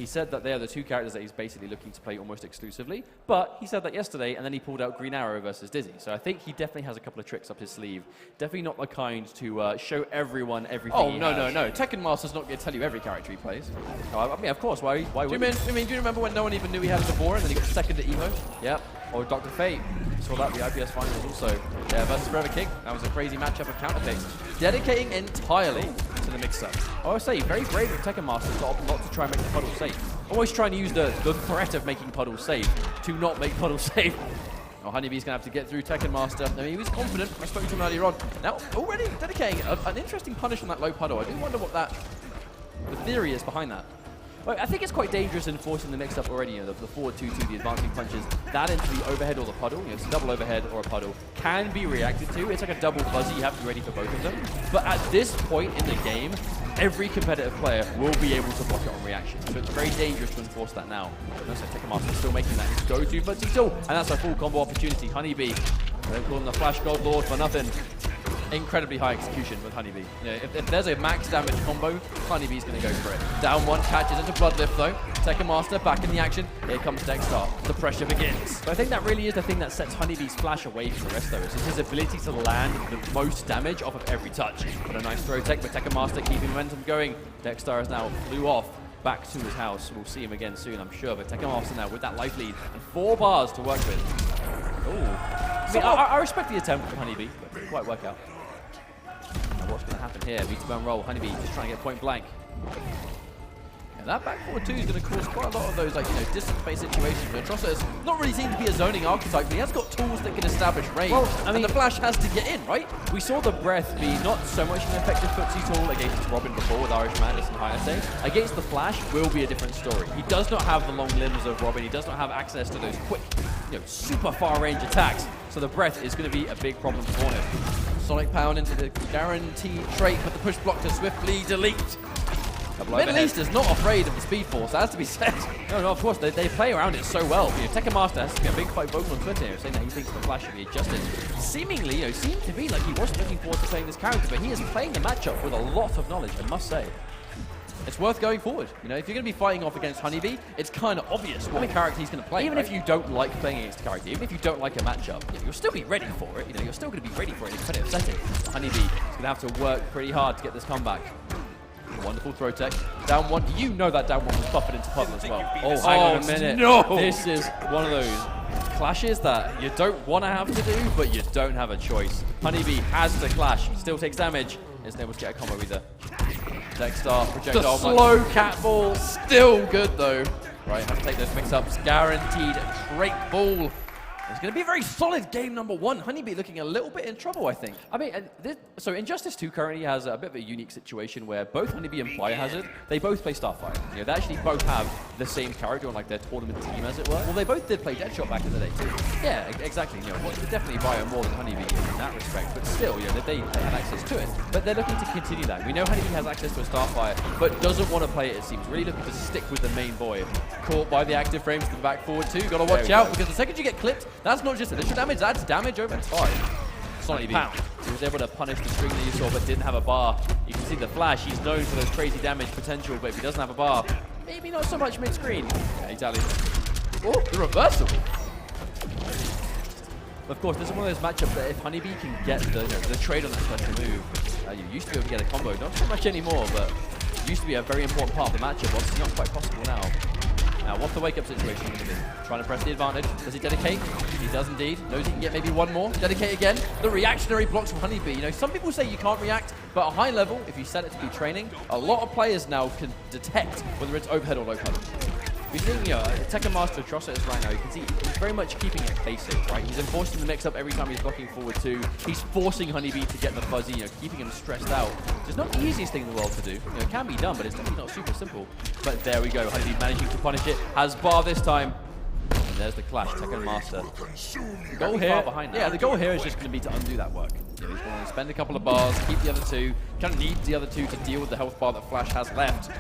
He said that they are the two characters that he's basically looking to play almost exclusively, but he said that yesterday, and then he pulled out Green Arrow versus Dizzy. So I think he definitely has a couple of tricks up his sleeve. Definitely not the kind to show everyone everything. Oh, no. Tekken Master's not going to tell you every character he plays. Oh, I mean, of course. Why do you remember when no one even knew he had it before, and then he got second at EVO? Yep. Or Dr. Fate. Saw that the IPS finals also. Yeah, versus Forever King. That was a crazy matchup of counter picks. Dedicating entirely to the mix-up. I would say, very brave of Tekken Master to opt not to try and make the puddle safe. Always trying to use the threat of making puddles safe to not make puddles safe. Oh, Honeybee's going to have to get through Tekken Master. I mean, he was confident. I spoke to him earlier on. Now, already dedicating an interesting punish on that low puddle. I do wonder what the theory is behind that. Well, I think it's quite dangerous in forcing the mix-up already. You know, the forward 2-2, the advancing punches, that into the overhead or the puddle. You know, it's a double overhead or a puddle. Can be reacted to. It's like a double fuzzy. You have to be ready for both of them. But at this point in the game, every competitive player will be able to block it on reaction. So it's very dangerous to enforce that now. But no, so Tekken Master still making that his go-to fuzzy tool. And that's a full combo opportunity. Honeybee. They don't call him the Flash God Lord for nothing. Incredibly high execution with Honeybee. You know, if there's a max damage combo, Honeybee's going to go for it. Down one, catches into Bloodlift though. Tekken Master back in the action. Here comes Dexter. The pressure begins. But I think that really is the thing that sets Honeybee's flash away from the rest though. It's his ability to land the most damage off of every touch. But a nice throw tech with Tekken Master keeping momentum going. Dexter has now flew off back to his house. We'll see him again soon, I'm sure. But Tekken Master now with that life lead and 4 bars to work with. Ooh. I respect the attempt from Honeybee, but didn't quite work out. Now what's going to happen here? V2 roll. Honeybee just trying to get point blank. And that back forward 2 is going to cause quite a lot of those, like, you know, distance-based situations. But Atrocitus not really seems to be a zoning archetype, but he has got tools that can establish range. Well, I mean, and the flash has to get in, right? We saw the breath be not so much an effective footsie tool against Robin before with Irish Madness and Hayase. Against the flash will be a different story. He does not have the long limbs of Robin. He does not have access to those quick, you know, super far-range attacks. So the breath is going to be a big problem for him. Sonic Pound into the guaranteed trait, but the push block to swiftly delete. Middle East is not afraid of the Speed Force, that has to be said. No, of course, they play around it so well. You know, Tekken Master has to get a big fight vocal on Twitter here, saying that he thinks the flash should be adjusted. Seemingly, you know, seemed to be like he wasn't looking forward to playing this character, but he is playing the matchup with a lot of knowledge, I must say. It's worth going forward. You know, if you're going to be fighting off against Honeybee, it's kind of obvious what character he's going to play. Even if you don't like playing against a character, even if you don't like a matchup, you'll still be ready for it. You know, you're still going to be ready for it in a competitive setting. Honeybee is going to have to work pretty hard to get this comeback. Wonderful throw tech. Down one. You know that down one was buffered into puddle as well. Oh, hang on a minute. No! This is one of those clashes that you don't want to have to do, but you don't have a choice. Honeybee has to clash. Still takes damage. Isn't able to get a combo either. Dexter, projectile. The slow cat ball. Still good though. Right, have to take those mix-ups. Guaranteed Drake ball. It's going to be a very solid game number 1. Honeybee looking a little bit in trouble, I think. I mean, so Injustice 2 currently has a bit of a unique situation where both Honeybee and Biohazard, they both play Starfire. You know, they actually both have the same character on like their tournament team, as it were. Well, they both did play Deadshot back in the day too. Yeah, exactly. You know, definitely Bio more than Honeybee in that respect, but still, you know, they have access to it. But they're looking to continue that. We know Honeybee has access to a Starfire, but doesn't want to play it, it seems. Really looking to stick with the main boy. Caught by the active frames to the back forward too. Got to watch out, because the second you get clipped, that's not just initial damage, that's damage over time. Sonic Pound. He was able to punish the string that you saw, but didn't have a bar. You can see the flash. He's known for those crazy damage potential, but if he doesn't have a bar, maybe not so much mid-screen. Yeah, exactly. Oh, the reversal. Of course, this is one of those matchups that if Honeybee can get the trade on that special move, you used to be able to get a combo. Not so much anymore, but it used to be a very important part of the matchup. Obviously not quite possible now. Now, what's the wake-up situation going to be? Trying to press the advantage. Does he dedicate? He does indeed. Knows he can get maybe one more. Dedicate again. The reactionary blocks from Honeybee. You know, some people say you can't react, but at a high level, if you set it to be training, a lot of players now can detect whether it's overhead or low punch. We're seeing, you know, Tekken Master Atrocitus right now. You can see he's very much keeping it basic, right? He's enforcing the mix-up every time he's blocking forward 2. He's forcing Honeybee to get the fuzzy, you know, keeping him stressed out. It's not the easiest thing in the world to do. You know, it can be done, but it's definitely not super simple. But there we go. Honeybee managing to punish it. Has bar this time. And there's the clash, Tekken Master. The goal here, the goal here is just going to be to undo that work. You know, he's going to spend a couple of bars, keep the other 2. Kind of needs the other 2 to deal with the health bar that Flash has left.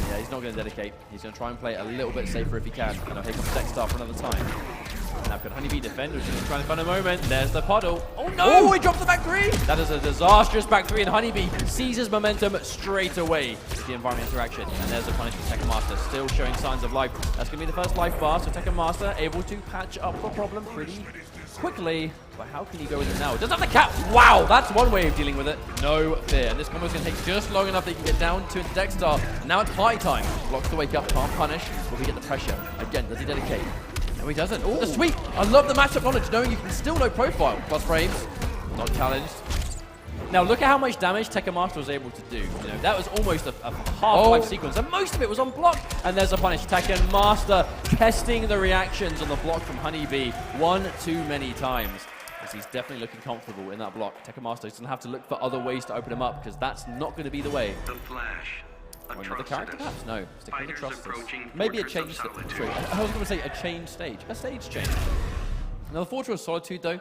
Yeah, he's not going to dedicate. He's going to try and play a little bit safer if he can. You know, here comes Dexter for another time. Now could Honeybee defend, or is he trying to find a moment? There's the puddle. Oh no! Oh, he dropped the back three! That is a disastrous back three, and Honeybee seizes momentum straight away with the environment interaction. And there's the punish for Tekken Master, still showing signs of life. That's going to be the first life bar, so Tekken Master able to patch up the problem pretty quickly. But how can he go with it now? Doesn't have the cap. Wow, that's one way of dealing with it. No fear. And this combo is going to take just long enough that he can get down to Dexter. And now it's high time. Blocks the wake up, can't punish. Will we get the pressure? Again, does he dedicate? No, he doesn't. Oh, the sweep. I love the matchup knowledge, knowing you can still no profile. Plus frames. Not challenged. Now look at how much damage Tekken Master was able to do. You know, that was almost a half-life sequence, and most of it was on block. And there's a punish. Tekken Master testing the reactions on the block from Honeybee one too many times. As he's definitely looking comfortable in that block. Tekken Master is going to have to look for other ways to open him up, because that's not going to be the way. The Flash. Or another character perhaps? No. Sticking with Atrocitus. Maybe a change stage. I was going to say a change stage. A stage change. Now the Fortress of Solitude though,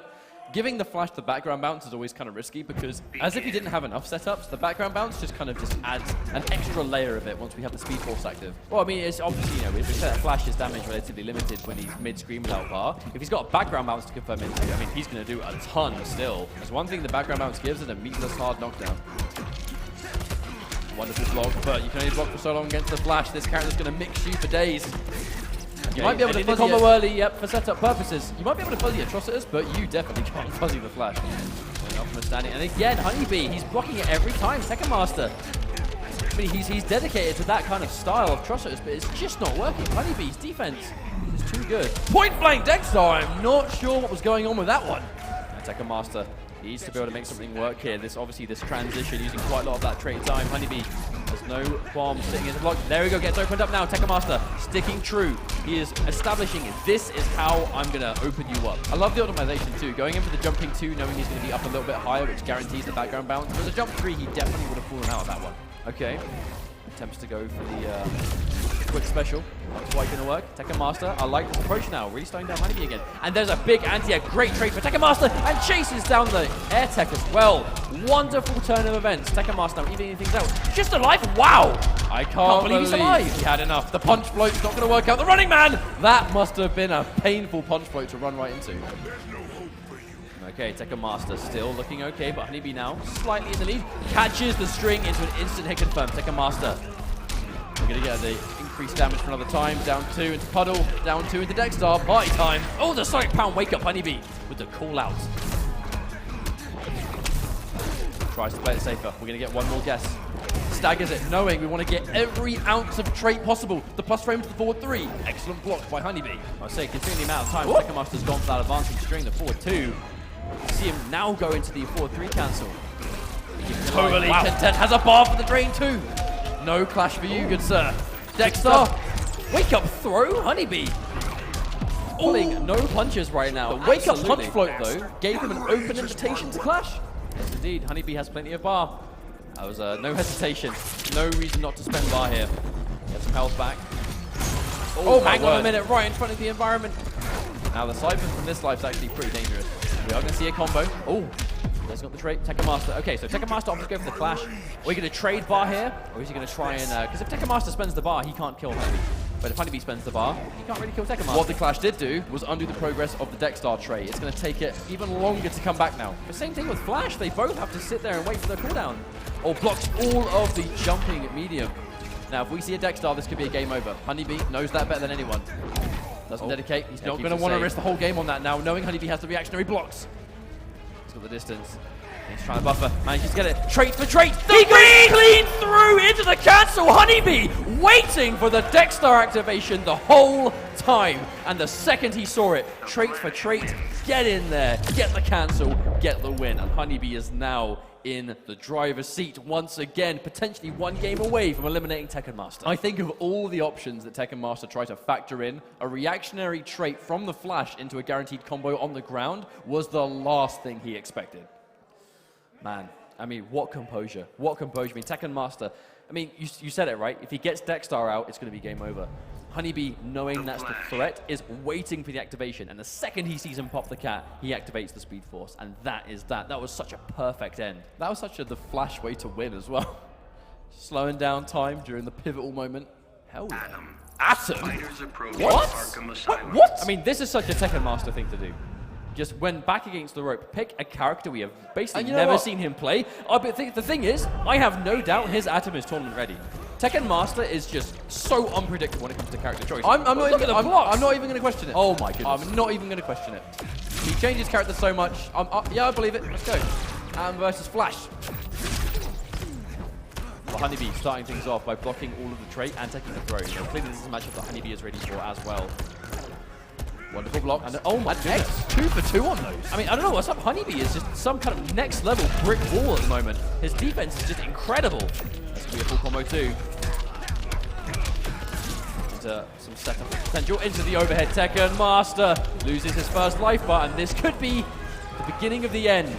giving the Flash the background bounce is always kind of risky, because as if he didn't have enough setups, the background bounce just kind of adds an extra layer of it once we have the Speed Force active. Well, I mean, it's obviously, you know, if we say that Flash's damage relatively limited when he's mid-screen without bar, if he's got a background bounce to confirm into, I mean, he's going to do a ton still. There's one thing the background bounce gives is a meatless hard knockdown. Wonderful block, but you can only block for so long against the Flash. This character's going to mix you for days. You might be able to fuzzy the combo early, yep, for setup purposes. You might be able to fuzzy Atrocitus, but you definitely can't fuzzy the Flash. Standing. And again, Honeybee, he's blocking it every time. Tekken Master. I mean, he's dedicated to that kind of style of Atrocitus, but it's just not working. Honeybee's defense is too good. Point blank Dexter, I'm not sure what was going on with that one. And Tekken Master needs to be able to make something work here. This transition using quite a lot of that trait time. Honeybee has no qualms sitting in the block. There we go, gets opened up now. Tekken Master sticking true. He is establishing this is how I'm going to open you up. I love the optimization too. Going in for the jumping 2, knowing he's going to be up a little bit higher, which guarantees the background bounce. For the jump 3, he definitely would have fallen out of that one. Okay. Attempts to go for the quick special. That's quite going to work. Tekken Master, I like this approach now. Really slowing down Honeybee again. And there's a big anti-air. Great trade for Tekken Master. And chases down the air tech as well. Wonderful turn of events. Tekken Master now evening things out. Just alive. Wow. I can't believe he's alive. He had enough. The punch float's not going to work out. The running man. That must have been a painful punch float to run right into. Okay, Tekken Master still looking okay, but Honeybee now slightly in the lead. Catches the string into an instant hit confirm. Tekken Master. We're going to get the increased damage for another time. Down 2 into Puddle. Down 2 into Dexter. Party time. Oh, the Sonic Pound wake up Honeybee with the call out. Tries to play it safer. We're going to get one more guess. Staggers it, knowing we want to get every ounce of trait possible. The plus frame to the forward 3. Excellent block by Honeybee. I say, considering the amount of time Tekken Master's gone for that advancing string, the forward 2. See him now go into the forward 3 cancel. Totally content. Has a bar for the drain too. No clash for you, good sir. Dexter. Wake up throw, Honeybee. Pulling no punches right now. The wake up punch float though gave him an open invitation to clash. Yes indeed, Honeybee has plenty of bar. That was no hesitation. No reason not to spend bar here. Get some health back. Oh, hang on a minute, right in front of the environment. Now the siphon from this life's actually pretty dangerous. We are going to see a combo. Oh, there's got the trait. Tekken Master. Okay, so Tekken Master opts to go for the clash. Are we going to trade bar here? Or is he going to try and... Because if Tekken Master spends the bar, he can't kill Honeybee. But if Honeybee spends the bar, he can't really kill Tekken Master. What the clash did do was undo the progress of the Dexter trait. It's going to take it even longer to come back now. The same thing with Flash. They both have to sit there and wait for their cooldown. Or blocks all of the jumping medium. Now, if we see a Dexter, this could be a game over. Honeybee knows that better than anyone. Doesn't dedicate. He's not going to want to risk the whole game on that now, knowing Honeybee has the reactionary blocks. He's got the distance. He's trying to buffer. Manages to get it. Trait for trait. He goes clean through into the cancel. Honeybee waiting for the Dexter activation the whole time. And the second he saw it, trait for trait, get in there, get the cancel, get the win. And Honeybee is now in the driver's seat once again, potentially one game away from eliminating Tekken Master. I think of all the options that Tekken Master try to factor in, a reactionary trait from the Flash into a guaranteed combo on the ground was the last thing he expected. Man, I mean, what composure. What composure. I mean, Tekken Master, I mean, you said it right. If he gets Dexter out, it's going to be game over. Honeybee, knowing that's the threat, is waiting for the activation. And the second he sees him pop the cat, he activates the Speed Force. And that is that. That was such a perfect end. That was such the Flash way to win as well. Slowing down time during the pivotal moment. Hell yeah. Atom? What? What? I mean, this is such a Tekken Master thing to do. Just when back against the rope, pick a character we have basically never seen him play. But the thing is, I have no doubt his Atom is tournament ready. Tekken Master is just so unpredictable when it comes to character choice. I'm not even going to question it. Oh my goodness. I'm not even going to question it. He changes character so much. Yeah, I believe it. Let's go. Versus Flash. Well, Honeybee starting things off by blocking all of the trait and taking the throw. You know, clearly this is a matchup that Honeybee is ready for as well. Wonderful block. And oh my goodness. 2 for 2 on those. I mean, I don't know what's up. Honeybee is just some kind of next level brick wall at the moment. His defense is just incredible. That's going to be a full combo too. Into some setup potential into the overhead. Tekken Master loses his first life bar, and this could be the beginning of the end.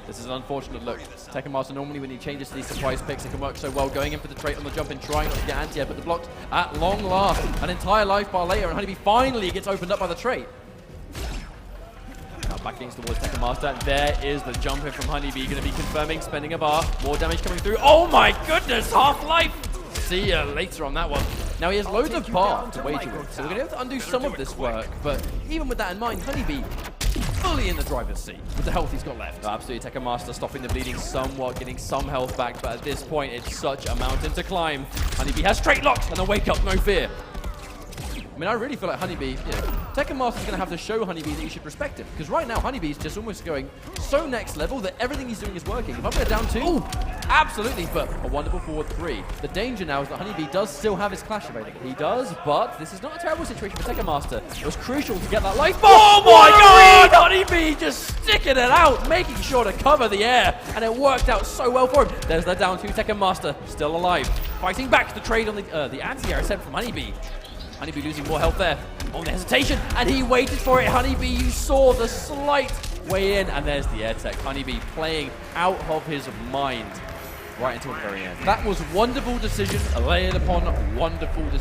This is an unfortunate look. Tekken Master normally when he changes to these surprise picks, it can work so well. Going in for the trait on the jump and trying not to get anti-air, but the blocked at long last. An entire life bar later, and Honeybee finally gets opened up by the trait. Now back against the wall, Tekken Master, and there is the jump in from Honeybee. Going to be confirming, spending a bar. More damage coming through. Oh my goodness, half-life! See ya later on that one. Now he has loads of bar to wager with, so we're going to have to undo some of this work. But even with that in mind, Honeybee fully in the driver's seat with the health he's got left. Absolutely, Tekken Master stopping the bleeding somewhat, getting some health back, but at this point, it's such a mountain to climb. Honeybee has straight locks and a wake up, no fear. I mean, I really feel like Honeybee, Tekken Master's going to have to show Honeybee that you should respect him. Because right now, Honeybee's just almost going so next level that everything he's doing is working. If I'm going down 2, absolutely, but a wonderful forward 3. The danger now is that Honeybee does still have his clash available. He does, but this is not a terrible situation for Tekken Master. It was crucial to get that life bar. Oh my god! Honeybee just sticking it out, making sure to cover the air, and it worked out so well for him. There's the down 2, Tekken Master still alive. Fighting back the trade on the anti-air sent from Honeybee. Honeybee losing more health there. On the hesitation, and he waited for it. Honeybee, you saw the slight way in, and there's the air tech. Honeybee playing out of his mind right until the very end. That was wonderful decision layered upon wonderful decision.